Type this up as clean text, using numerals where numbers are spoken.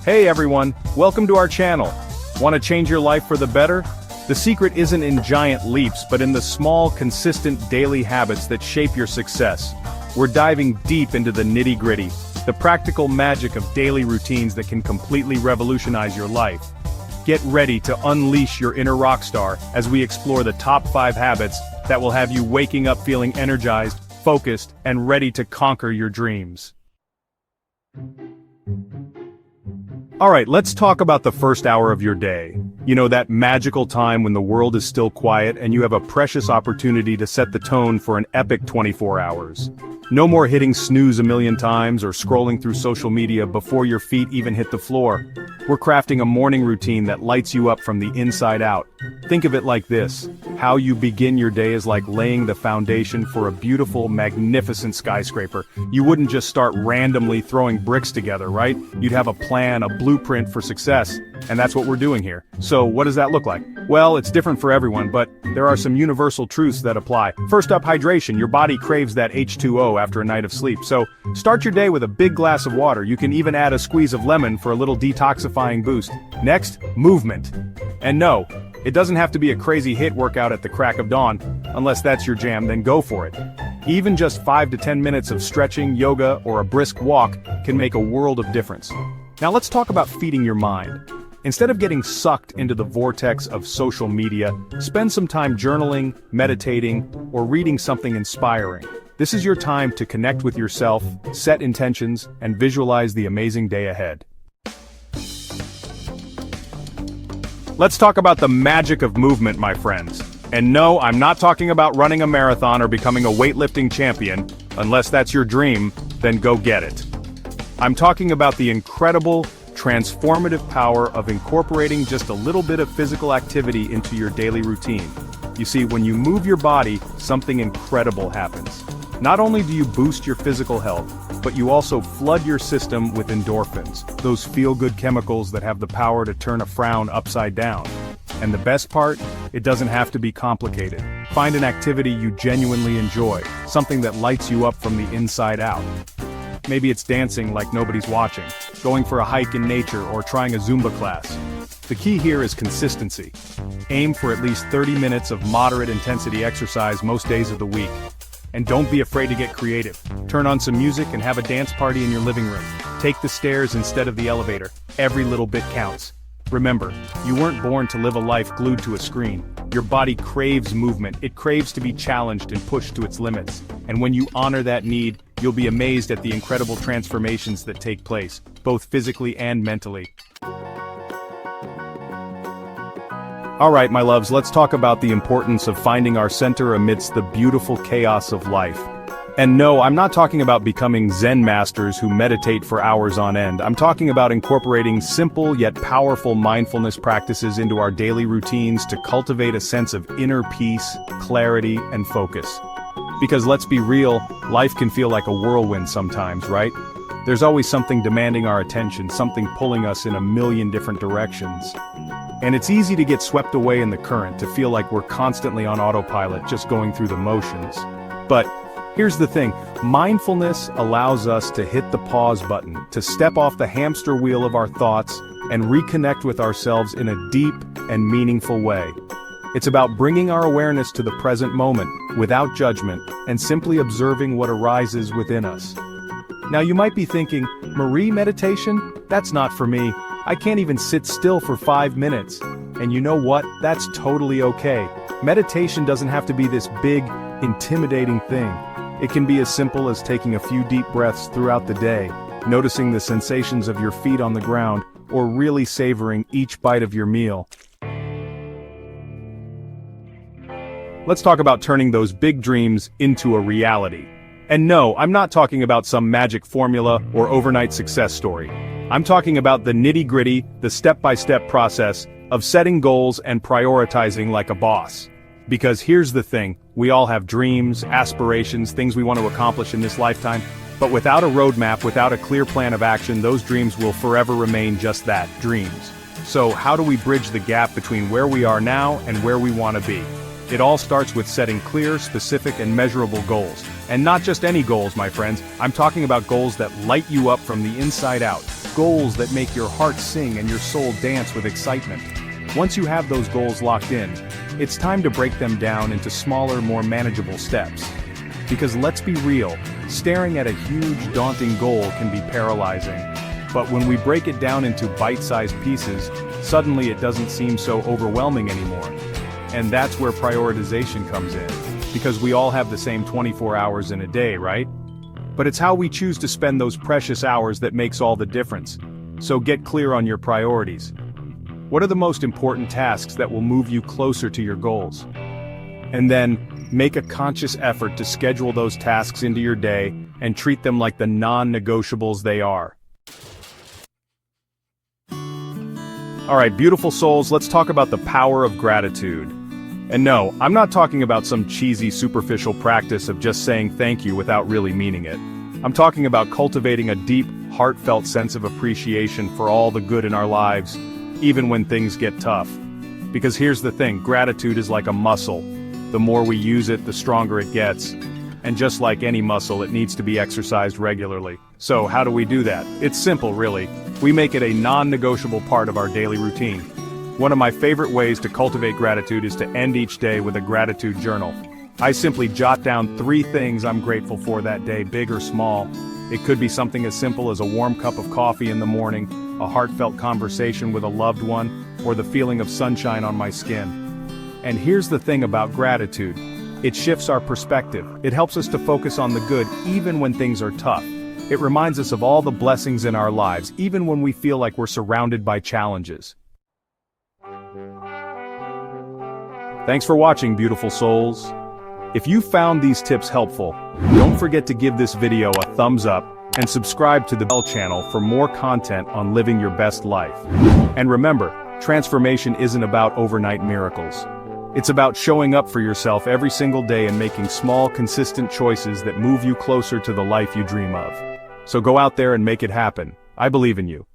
Hey everyone, welcome to our channel. Want to change your life for the better? The secret isn't in giant leaps, but in the small, consistent daily habits that shape your success. We're diving deep into the nitty-gritty, the practical magic of daily routines that can completely revolutionize your life. Get ready to unleash your inner rock star as we explore the top 5 habits that will have you waking up feeling energized, focused, and ready to conquer your dreams. Alright, let's talk about the first hour of your day. You know, that magical time when the world is still quiet and you have a precious opportunity to set the tone for an epic 24 hours. No more hitting snooze a million times or scrolling through social media before your feet even hit the floor. We're crafting a morning routine that lights you up from the inside out. Think of it like this: how you begin your day is like laying the foundation for a beautiful, magnificent skyscraper. You wouldn't just start randomly throwing bricks together, right? You'd have a plan, a blueprint for success, and that's what we're doing here. So what does that look like? Well, it's different for everyone, but there are some universal truths that apply. First up, hydration. Your body craves that H2O after a night of sleep, so start your day with a big glass of water. You can even add a squeeze of lemon for a little detoxifying boost. Next, movement. And no, it doesn't have to be a crazy HIIT workout at the crack of dawn. Unless that's your jam, then go for it. Even just 5 to 10 minutes of stretching, yoga, or a brisk walk can make a world of difference. Now let's talk about feeding your mind. Instead of getting sucked into the vortex of social media, spend some time journaling, meditating, or reading something inspiring. This is your time to connect with yourself, set intentions, and visualize the amazing day ahead. Let's talk about the magic of movement, my friends. And no, I'm not talking about running a marathon or becoming a weightlifting champion. Unless that's your dream, then go get it. I'm talking about the incredible, transformative power of incorporating just a little bit of physical activity into your daily routine. You see, when you move your body, something incredible happens. Not only do you boost your physical health, but you also flood your system with endorphins, those feel-good chemicals that have the power to turn a frown upside down. And the best part? It doesn't have to be complicated. Find an activity you genuinely enjoy, something that lights you up from the inside out. Maybe it's dancing like nobody's watching, going for a hike in nature, or trying a Zumba class. The key here is consistency. Aim for at least 30 minutes of moderate intensity exercise most days of the week. And don't be afraid to get creative. Turn on some music and have a dance party in your living room. Take the stairs instead of the elevator. Every little bit counts. Remember, you weren't born to live a life glued to a screen. Your body craves movement. It craves to be challenged and pushed to its limits. And when you honor that need, you'll be amazed at the incredible transformations that take place, both physically and mentally. Alright, my loves, let's talk about the importance of finding our center amidst the beautiful chaos of life. And no, I'm not talking about becoming Zen masters who meditate for hours on end. I'm talking about incorporating simple yet powerful mindfulness practices into our daily routines to cultivate a sense of inner peace, clarity, and focus. Because let's be real, life can feel like a whirlwind sometimes, right? There's always something demanding our attention, something pulling us in a million different directions. And it's easy to get swept away in the current, to feel like we're constantly on autopilot, just going through the motions. But here's the thing, mindfulness allows us to hit the pause button, to step off the hamster wheel of our thoughts, and reconnect with ourselves in a deep and meaningful way. It's about bringing our awareness to the present moment, without judgment, and simply observing what arises within us. Now you might be thinking, Marie, meditation? That's not for me. I can't even sit still for 5 minutes. And you know what? That's totally okay. Meditation doesn't have to be this big, intimidating thing. It can be as simple as taking a few deep breaths throughout the day, noticing the sensations of your feet on the ground, or really savoring each bite of your meal. Let's talk about turning those big dreams into a reality. And no, I'm not talking about some magic formula or overnight success story. I'm talking about the nitty-gritty, the step-by-step process of setting goals and prioritizing like a boss. Because here's the thing, we all have dreams, aspirations, things we want to accomplish in this lifetime, but without a roadmap, without a clear plan of action, those dreams will forever remain just that, dreams. So how do we bridge the gap between where we are now and where we want to be? It all starts with setting clear, specific, and measurable goals. And not just any goals, my friends. I'm talking about goals that light you up from the inside out. Goals that make your heart sing and your soul dance with excitement. Once you have those goals locked in, it's time to break them down into smaller, more manageable steps. Because let's be real, staring at a huge, daunting goal can be paralyzing. But when we break it down into bite-sized pieces, suddenly it doesn't seem so overwhelming anymore. And that's where prioritization comes in. Because we all have the same 24 hours in a day, right? But it's how we choose to spend those precious hours that makes all the difference. So get clear on your priorities. What are the most important tasks that will move you closer to your goals? And then, make a conscious effort to schedule those tasks into your day and treat them like the non-negotiables they are. Alright, beautiful souls, let's talk about the power of gratitude. And no, I'm not talking about some cheesy, superficial practice of just saying thank you without really meaning it. I'm talking about cultivating a deep, heartfelt sense of appreciation for all the good in our lives, even when things get tough. Because here's the thing, gratitude is like a muscle. The more we use it, the stronger it gets. And just like any muscle, it needs to be exercised regularly. So how do we do that? It's simple, really. We make it a non-negotiable part of our daily routine. One of my favorite ways to cultivate gratitude is to end each day with a gratitude journal. I simply jot down 3 things I'm grateful for that day, big or small. It could be something as simple as a warm cup of coffee in the morning, a heartfelt conversation with a loved one, or the feeling of sunshine on my skin. And here's the thing about gratitude. It shifts our perspective. It helps us to focus on the good even when things are tough. It reminds us of all the blessings in our lives, even when we feel like we're surrounded by challenges. Thanks for watching, beautiful souls. If you found these tips helpful, don't forget to give this video a thumbs up and subscribe to the Bell channel for more content on living your best life. And remember, transformation isn't about overnight miracles. It's about showing up for yourself every single day and making small, consistent choices that move you closer to the life you dream of. So go out there and make it happen. I believe in you.